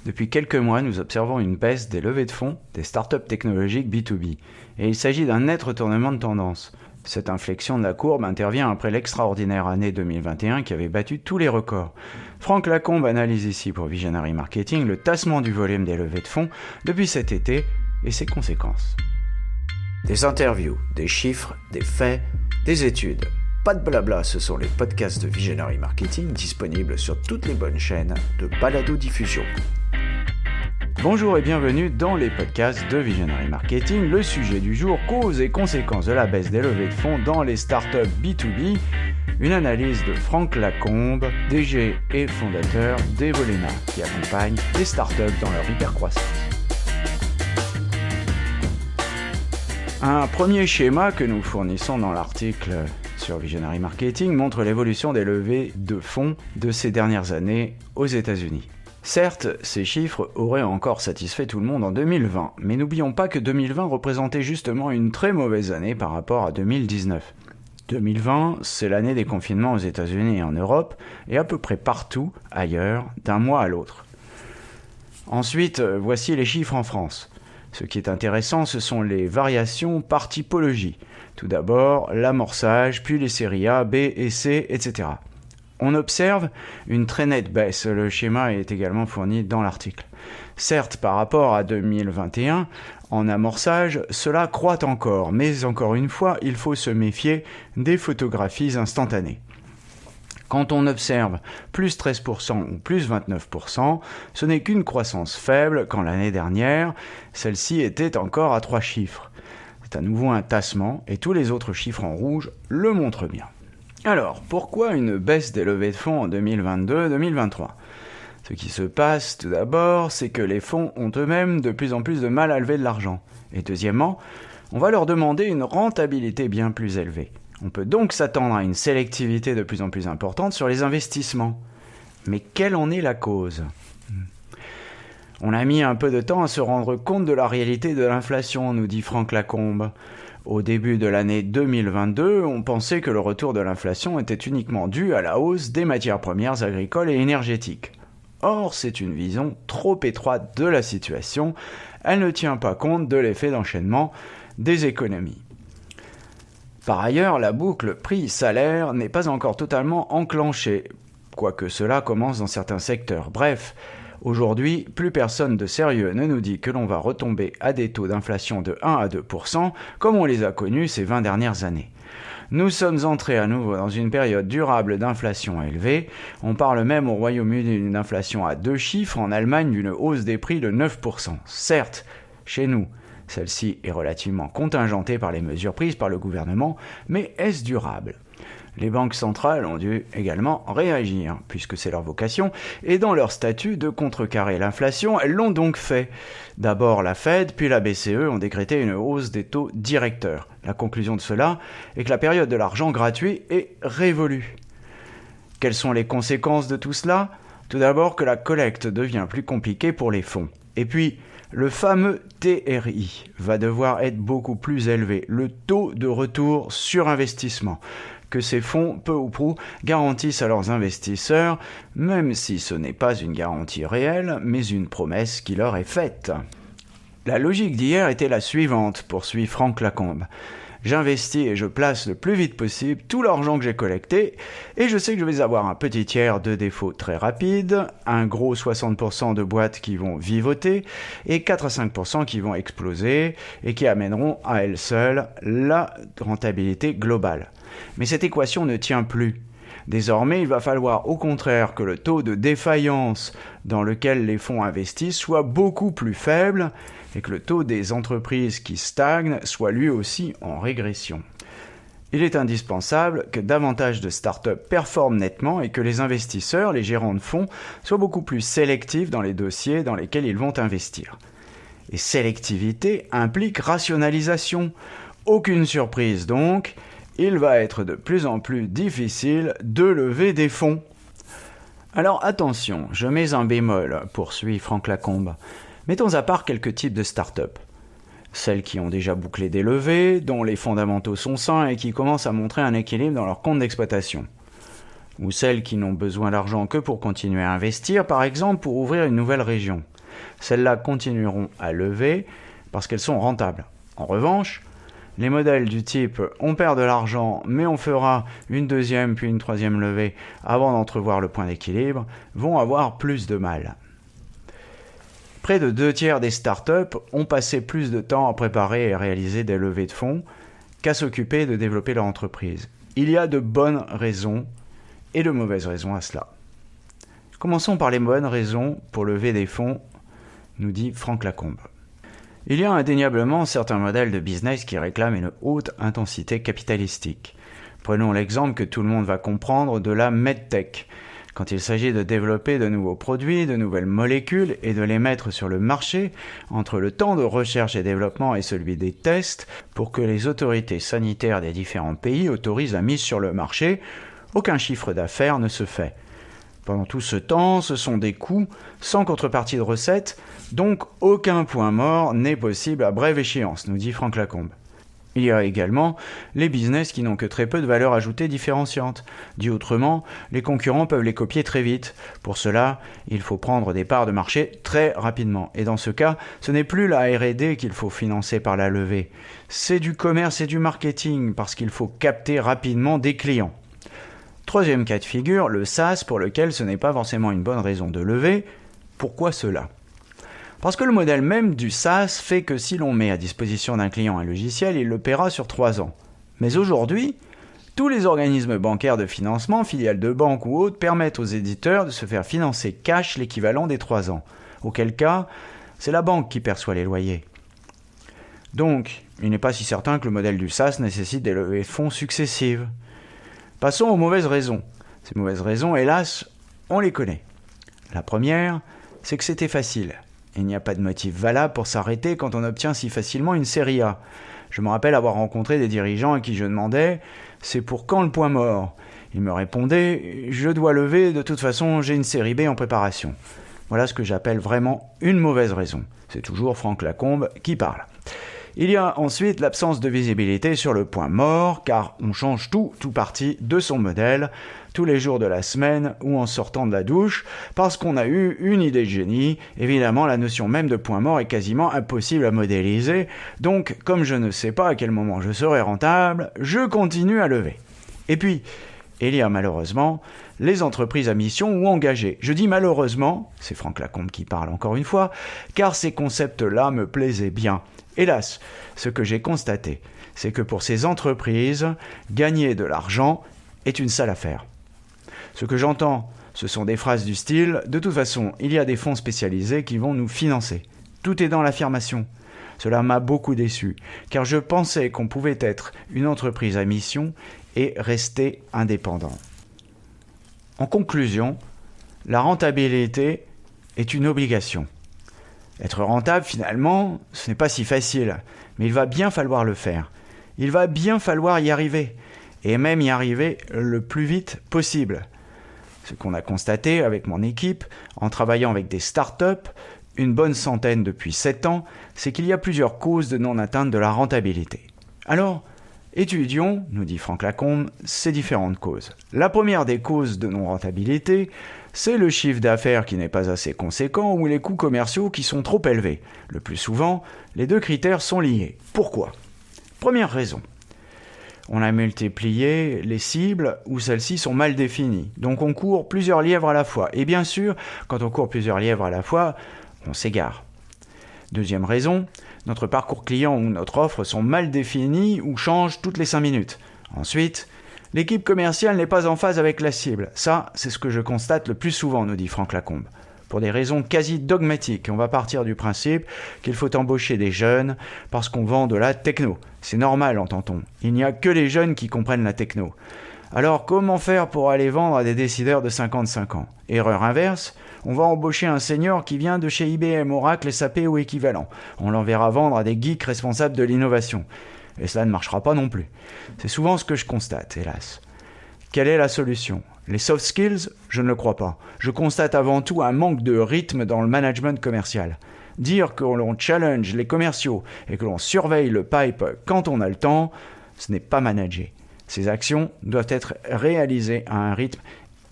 Depuis quelques mois, nous observons une baisse des levées de fonds des startups technologiques B2B. Et il s'agit d'un net retournement de tendance. Cette inflexion de la courbe intervient après l'extraordinaire année 2021 qui avait battu tous les records. Franck Lacombe analyse ici pour Visionary Marketing le tassement du volume des levées de fonds depuis cet été et ses conséquences. Des interviews, des chiffres, des faits, des études. Pas de blabla, ce sont les podcasts de Visionary Marketing disponibles sur toutes les bonnes chaînes de balado-diffusion. Bonjour et bienvenue dans les podcasts de Visionary Marketing. Le sujet du jour, causes et conséquences de la baisse des levées de fonds dans les startups B2B. Une analyse de Franck Lacombe, DG et fondateur d'Evolena, qui accompagne les startups dans leur hypercroissance. Un premier schéma que nous fournissons dans l'article sur Visionary Marketing montre l'évolution des levées de fonds de ces dernières années aux États-Unis. Certes, ces chiffres auraient encore satisfait tout le monde en 2020, mais n'oublions pas que 2020 représentait justement une très mauvaise année par rapport à 2019. 2020, c'est l'année des confinements aux États-Unis et en Europe, et à peu près partout ailleurs, d'un mois à l'autre. Ensuite, voici les chiffres en France. Ce qui est intéressant, ce sont les variations par typologie. Tout d'abord, l'amorçage, puis les séries A, B et C, etc. On observe une très nette baisse. Le schéma est également fourni dans l'article. Certes, par rapport à 2021, en amorçage, cela croît encore, mais encore une fois, il faut se méfier des photographies instantanées. Quand on observe plus 13% ou plus 29%, ce n'est qu'une croissance faible quand l'année dernière, celle-ci était encore à 3 chiffres. C'est à nouveau un tassement et tous les autres chiffres en rouge le montrent bien. Alors, pourquoi une baisse des levées de fonds en 2022-2023 ? Ce qui se passe tout d'abord, c'est que les fonds ont eux-mêmes de plus en plus de mal à lever de l'argent. Et deuxièmement, on va leur demander une rentabilité bien plus élevée. On peut donc s'attendre à une sélectivité de plus en plus importante sur les investissements. Mais quelle en est la cause ? On a mis un peu de temps à se rendre compte de la réalité de l'inflation, nous dit Franck Lacombe. Au début de l'année 2022, on pensait que le retour de l'inflation était uniquement dû à la hausse des matières premières agricoles et énergétiques. Or, c'est une vision trop étroite de la situation. Elle ne tient pas compte de l'effet d'enchaînement des économies. Par ailleurs, la boucle prix-salaire n'est pas encore totalement enclenchée, quoique cela commence dans certains secteurs. Bref, aujourd'hui, plus personne de sérieux ne nous dit que l'on va retomber à des taux d'inflation de 1 à 2%, comme on les a connus ces 20 dernières années. Nous sommes entrés à nouveau dans une période durable d'inflation élevée. On parle même au Royaume-Uni d'une inflation à 2 chiffres, en Allemagne d'une hausse des prix de 9%. Certes, chez nous, celle-ci est relativement contingentée par les mesures prises par le gouvernement, mais est-ce durable ? Les banques centrales ont dû également réagir, puisque c'est leur vocation, et dans leur statut de contrecarrer l'inflation, elles l'ont donc fait. D'abord la Fed, puis la BCE ont décrété une hausse des taux directeurs. La conclusion de cela est que la période de l'argent gratuit est révolue. Quelles sont les conséquences de tout cela ? Tout d'abord que la collecte devient plus compliquée pour les fonds. Et puis, le fameux TRI va devoir être beaucoup plus élevé, le taux de retour sur investissement, que ces fonds, peu ou prou, garantissent à leurs investisseurs, même si ce n'est pas une garantie réelle, mais une promesse qui leur est faite. La logique d'hier était la suivante, poursuit Franck Lacombe. J'investis et je place le plus vite possible tout l'argent que j'ai collecté et je sais que je vais avoir un petit tiers de défauts très rapides, un gros 60% de boîtes qui vont vivoter et 4 à 5% qui vont exploser et qui amèneront à elles seules la rentabilité globale. Mais cette équation ne tient plus. Désormais, il va falloir au contraire que le taux de défaillance dans lequel les fonds investissent soit beaucoup plus faible et que le taux des entreprises qui stagnent soit lui aussi en régression. Il est indispensable que davantage de startups performent nettement et que les investisseurs, les gérants de fonds, soient beaucoup plus sélectifs dans les dossiers dans lesquels ils vont investir. Et sélectivité implique rationalisation. Aucune surprise donc, il va être de plus en plus difficile de lever des fonds. Alors attention, je mets un bémol, poursuit Franck Lacombe. Mettons à part quelques types de startups. Celles qui ont déjà bouclé des levées, dont les fondamentaux sont sains et qui commencent à montrer un équilibre dans leur compte d'exploitation. Ou celles qui n'ont besoin d'argent que pour continuer à investir, par exemple pour ouvrir une nouvelle région. celles-là continueront à lever parce qu'elles sont rentables. En revanche, les modèles du type « on perd de l'argent, mais on fera une deuxième puis une troisième levée avant d'entrevoir le point d'équilibre » vont avoir plus de mal. Près de 2/3 des startups ont passé plus de temps à préparer et réaliser des levées de fonds qu'à s'occuper de développer leur entreprise. Il y a de bonnes raisons et de mauvaises raisons à cela. Commençons par les bonnes raisons pour lever des fonds, nous dit Franck Lacombe. Il y a indéniablement certains modèles de business qui réclament une haute intensité capitalistique. Prenons l'exemple que tout le monde va comprendre de la medtech. Quand il s'agit de développer de nouveaux produits, de nouvelles molécules et de les mettre sur le marché, entre le temps de recherche et développement et celui des tests, pour que les autorités sanitaires des différents pays autorisent la mise sur le marché, aucun chiffre d'affaires ne se fait. Pendant tout ce temps, ce sont des coûts sans contrepartie de recettes, donc aucun point mort n'est possible à brève échéance, nous dit Franck Lacombe. Il y a également les business qui n'ont que très peu de valeur ajoutée différenciante. Dit autrement, les concurrents peuvent les copier très vite. Pour cela, il faut prendre des parts de marché très rapidement. Et dans ce cas, ce n'est plus la R&D qu'il faut financer par la levée. C'est du commerce et du marketing, parce qu'il faut capter rapidement des clients. Troisième cas de figure, le SaaS pour lequel ce n'est pas forcément une bonne raison de lever. Pourquoi cela ? Parce que le modèle même du SaaS fait que si l'on met à disposition d'un client un logiciel, il le paiera sur 3 ans. Mais aujourd'hui, tous les organismes bancaires de financement, filiales de banques ou autres, permettent aux éditeurs de se faire financer cash l'équivalent des 3 ans. Auquel cas, c'est la banque qui perçoit les loyers. Donc, il n'est pas si certain que le modèle du SaaS nécessite des levées de fonds successives. Passons aux mauvaises raisons. Ces mauvaises raisons, hélas, on les connaît. La première, c'est que c'était facile. Il n'y a pas de motif valable pour s'arrêter quand on obtient si facilement une série A. Je me rappelle avoir rencontré des dirigeants à qui je demandais « c'est pour quand le point mort ?» Ils me répondaient « je dois lever, de toute façon j'ai une série B en préparation ». Voilà ce que j'appelle vraiment une mauvaise raison. C'est toujours Franck Lacombe qui parle. Il y a ensuite l'absence de visibilité sur le point mort, car on change tout parti de son modèle, tous les jours de la semaine ou en sortant de la douche, parce qu'on a eu une idée de génie. Évidemment, la notion même de point mort est quasiment impossible à modéliser, donc comme je ne sais pas à quel moment je serai rentable, je continue à lever. Et puis, il y a malheureusement les entreprises à mission ou engagées. Je dis malheureusement, c'est Franck Lacombe qui parle encore une fois, car ces concepts-là me plaisaient bien. Hélas, ce que j'ai constaté, c'est que pour ces entreprises, gagner de l'argent est une sale affaire. Ce que j'entends, ce sont des phrases du style « de toute façon, il y a des fonds spécialisés qui vont nous financer ». Tout est dans l'affirmation. Cela m'a beaucoup déçu, car je pensais qu'on pouvait être une entreprise à mission et rester indépendant. En conclusion, la rentabilité est une obligation. Être rentable, finalement, ce n'est pas si facile, mais il va bien falloir le faire. Il va bien falloir y arriver, et même y arriver le plus vite possible. Ce qu'on a constaté avec mon équipe, en travaillant avec des startups, une bonne centaine depuis 7 ans, c'est qu'il y a plusieurs causes de non-atteinte de la rentabilité. Alors, étudions, nous dit Franck Lacombe, ces différentes causes. La première des causes de non-rentabilité, c'est le chiffre d'affaires qui n'est pas assez conséquent ou les coûts commerciaux qui sont trop élevés. Le plus souvent, les deux critères sont liés. Pourquoi ? Première raison. On a multiplié les cibles où celles-ci sont mal définies. Donc on court plusieurs lièvres à la fois. Et bien sûr, quand on court plusieurs lièvres à la fois, on s'égare. Deuxième raison, notre parcours client ou notre offre sont mal définis ou changent toutes les 5 minutes. Ensuite, l'équipe commerciale n'est pas en phase avec la cible. Ça, c'est ce que je constate le plus souvent, nous dit Franck Lacombe. Pour des raisons quasi dogmatiques, on va partir du principe qu'il faut embaucher des jeunes parce qu'on vend de la techno. C'est normal, entend-on. Il n'y a que les jeunes qui comprennent la techno. Alors, comment faire pour aller vendre à des décideurs de 55 ans ? Erreur inverse, on va embaucher un senior qui vient de chez IBM, Oracle, SAP ou équivalent. On l'enverra vendre à des geeks responsables de l'innovation. Et cela ne marchera pas non plus. C'est souvent ce que je constate, hélas. Quelle est la solution ? Les soft skills, je ne le crois pas. Je constate avant tout un manque de rythme dans le management commercial. Dire que l'on challenge les commerciaux et que l'on surveille le pipe quand on a le temps, ce n'est pas manager. Ces actions doivent être réalisées à un rythme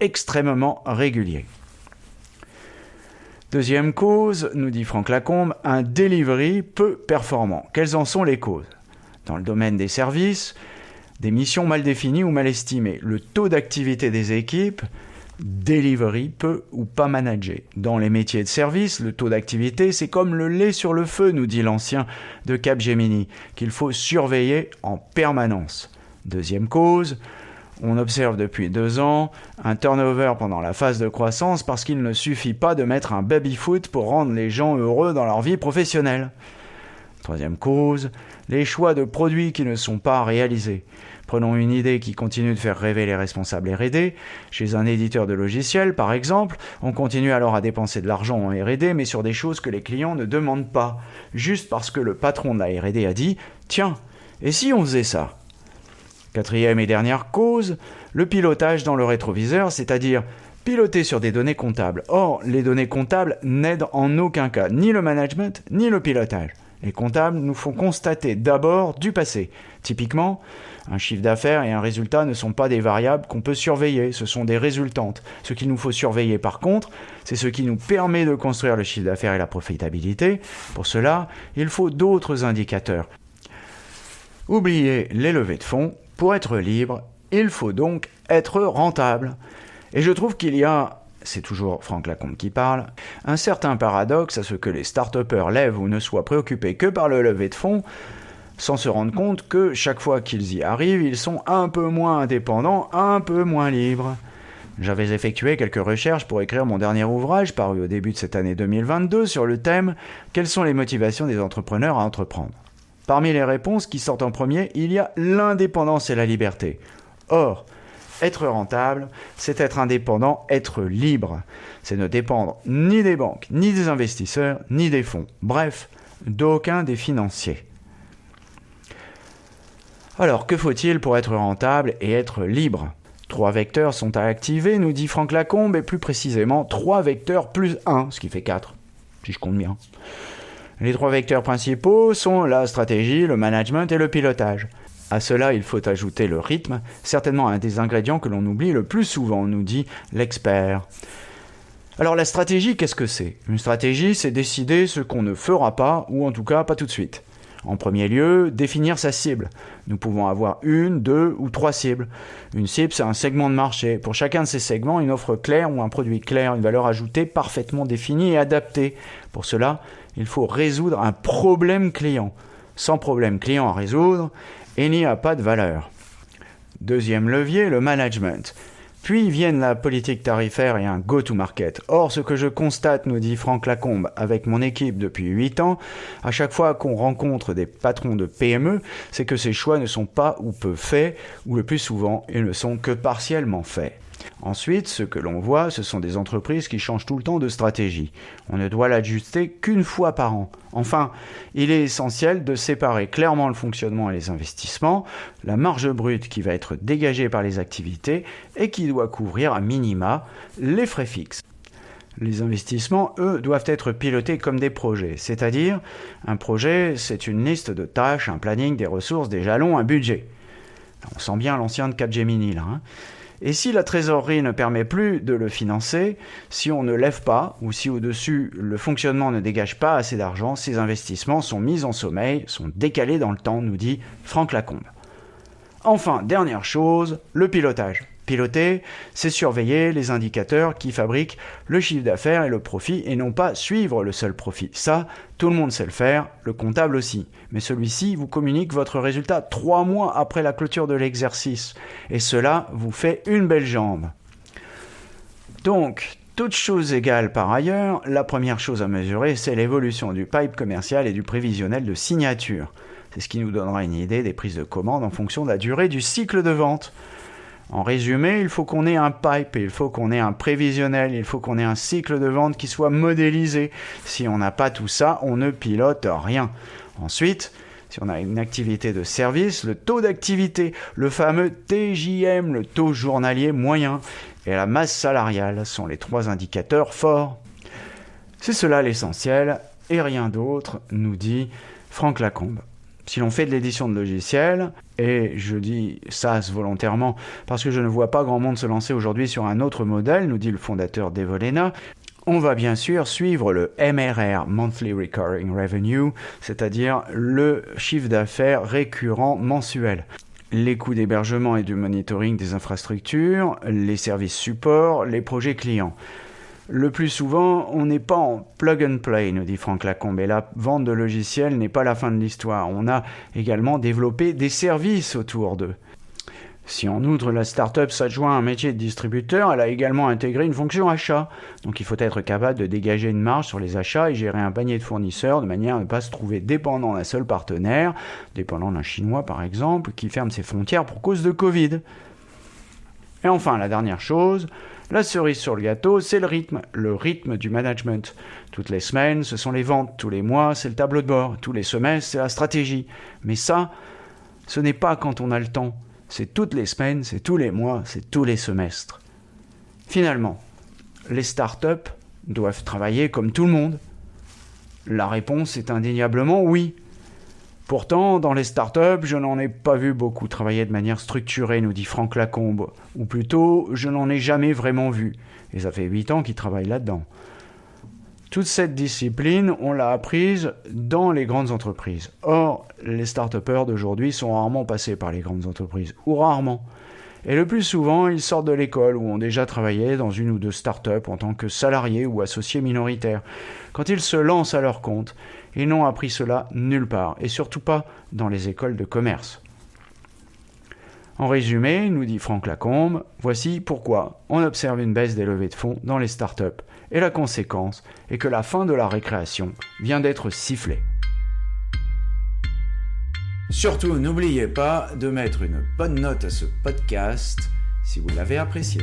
extrêmement régulier. Deuxième cause, nous dit Franck Lacombe, un delivery peu performant. Quelles en sont les causes ? Dans le domaine des services, des missions mal définies ou mal estimées, le taux d'activité des équipes, delivery peu ou pas managé. Dans les métiers de service, le taux d'activité, c'est comme le lait sur le feu, nous dit l'ancien de Capgemini, qu'il faut surveiller en permanence. Deuxième cause, on observe depuis 2 ans un turnover pendant la phase de croissance parce qu'il ne suffit pas de mettre un baby-foot pour rendre les gens heureux dans leur vie professionnelle. Troisième cause, les choix de produits qui ne sont pas réalisés. Prenons une idée qui continue de faire rêver les responsables R&D. Chez un éditeur de logiciels, par exemple, on continue alors à dépenser de l'argent en R&D, mais sur des choses que les clients ne demandent pas, juste parce que le patron de la R&D a dit « Tiens, et si on faisait ça ?» Quatrième et dernière cause, le pilotage dans le rétroviseur, c'est-à-dire piloter sur des données comptables. Or, les données comptables n'aident en aucun cas ni le management ni le pilotage. Les comptables nous font constater d'abord du passé. Typiquement, un chiffre d'affaires et un résultat ne sont pas des variables qu'on peut surveiller, ce sont des résultantes. Ce qu'il nous faut surveiller par contre, c'est ce qui nous permet de construire le chiffre d'affaires et la profitabilité. Pour cela, il faut d'autres indicateurs. Oubliez les levées de fonds. Pour être libre, il faut donc être rentable. Et je trouve qu'il y a, c'est toujours Franck Lacombe qui parle, un certain paradoxe à ce que les start-upers lèvent ou ne soient préoccupés que par le lever de fonds, sans se rendre compte que chaque fois qu'ils y arrivent, ils sont un peu moins indépendants, un peu moins libres. J'avais effectué quelques recherches pour écrire mon dernier ouvrage, paru au début de cette année 2022, sur le thème « Quelles sont les motivations des entrepreneurs à entreprendre ?» Parmi les réponses qui sortent en premier, il y a l'indépendance et la liberté. Or, être rentable, c'est être indépendant, être libre. C'est ne dépendre ni des banques, ni des investisseurs, ni des fonds. Bref, d'aucun des financiers. Alors, que faut-il pour être rentable et être libre ? 3 vecteurs sont à activer, nous dit Franck Lacombe, et plus précisément 3 vecteurs plus 1, ce qui fait 4, si je compte bien. Les 3 vecteurs principaux sont la stratégie, le management et le pilotage. À cela, il faut ajouter le rythme, certainement un des ingrédients que l'on oublie le plus souvent, nous dit l'expert. Alors la stratégie, qu'est-ce que c'est ? Une stratégie, c'est décider ce qu'on ne fera pas, ou en tout cas pas tout de suite. En premier lieu, définir sa cible. Nous pouvons avoir 1, 2 ou 3 cibles. Une cible, c'est un segment de marché. Pour chacun de ces segments, une offre claire ou un produit clair, une valeur ajoutée parfaitement définie et adaptée. Pour cela, il faut résoudre un problème client. Sans problème client à résoudre, il n'y a pas de valeur. Deuxième levier, le management. Puis viennent la politique tarifaire et un go-to-market. Or, ce que je constate, nous dit Franck Lacombe, avec mon équipe depuis 8 ans, à chaque fois qu'on rencontre des patrons de PME, c'est que ces choix ne sont pas ou peu faits, ou le plus souvent, ils ne sont que partiellement faits. Ensuite, ce que l'on voit, ce sont des entreprises qui changent tout le temps de stratégie. On ne doit l'ajuster qu'une fois par an. Enfin, il est essentiel de séparer clairement le fonctionnement et les investissements, la marge brute qui va être dégagée par les activités et qui doit couvrir à minima les frais fixes. Les investissements, eux, doivent être pilotés comme des projets, c'est-à-dire un projet, c'est une liste de tâches, un planning, des ressources, des jalons, un budget. On sent bien l'ancien de Capgemini là, Et si la trésorerie ne permet plus de le financer, si on ne lève pas, ou si au-dessus le fonctionnement ne dégage pas assez d'argent, ces investissements sont mis en sommeil, sont décalés dans le temps, nous dit Franck Lacombe. Enfin, dernière chose, le pilotage. Piloter, c'est surveiller les indicateurs qui fabriquent le chiffre d'affaires et le profit et non pas suivre le seul profit. Ça, tout le monde sait le faire, le comptable aussi. Mais celui-ci vous communique votre résultat 3 mois après la clôture de l'exercice. Et cela vous fait une belle jambe. Donc, toutes choses égales par ailleurs, la première chose à mesurer, c'est l'évolution du pipe commercial et du prévisionnel de signature. C'est ce qui nous donnera une idée des prises de commande en fonction de la durée du cycle de vente. En résumé, il faut qu'on ait un pipe, il faut qu'on ait un prévisionnel, il faut qu'on ait un cycle de vente qui soit modélisé. Si on n'a pas tout ça, on ne pilote rien. Ensuite, si on a une activité de service, le taux d'activité, le fameux TJM, le taux journalier moyen, et la masse salariale sont les 3 indicateurs forts. C'est cela l'essentiel, et rien d'autre, nous dit Franck Lacombe. Si l'on fait de l'édition de logiciels, et je dis SaaS volontairement parce que je ne vois pas grand monde se lancer aujourd'hui sur un autre modèle, nous dit le fondateur d'Evolena, On va bien sûr suivre le MRR, Monthly Recurring Revenue, c'est-à-dire le chiffre d'affaires récurrent mensuel. Les coûts d'hébergement et de monitoring des infrastructures, les services support, les projets clients. Le plus souvent, on n'est pas en plug and play, nous dit Franck Lacombe, et la vente de logiciels n'est pas la fin de l'histoire. On a également développé des services autour d'eux. Si en outre la start-up s'adjoint un métier de distributeur, elle a également intégré une fonction achat. Donc il faut être capable de dégager une marge sur les achats et gérer un panier de fournisseurs de manière à ne pas se trouver dépendant d'un seul partenaire, dépendant d'un Chinois par exemple, qui ferme ses frontières pour cause de Covid. Et enfin, la dernière chose, la cerise sur le gâteau, c'est le rythme du management. Toutes les semaines, ce sont les ventes, tous les mois, c'est le tableau de bord, tous les semestres, c'est la stratégie. Mais ça, ce n'est pas quand on a le temps. C'est toutes les semaines, c'est tous les mois, c'est tous les semestres. Finalement, les startups doivent travailler comme tout le monde. La réponse est indéniablement oui. Pourtant, dans les startups, je n'en ai pas vu beaucoup travailler de manière structurée, nous dit Franck Lacombe. Ou plutôt, je n'en ai jamais vraiment vu. Et ça fait 8 ans qu'il travaille là-dedans. Toute cette discipline, on l'a apprise dans les grandes entreprises. Or, les start-upers d'aujourd'hui sont rarement passés par les grandes entreprises, ou rarement. Et le plus souvent, ils sortent de l'école ou ont déjà travaillé dans une ou deux start-up en tant que salariés ou associés minoritaires. Quand ils se lancent à leur compte, ils n'ont appris cela nulle part, et surtout pas dans les écoles de commerce. En résumé, nous dit Franck Lacombe, voici pourquoi on observe une baisse des levées de fonds dans les startups. Et la conséquence est que la fin de la récréation vient d'être sifflée. Surtout, n'oubliez pas de mettre une bonne note à ce podcast si vous l'avez apprécié.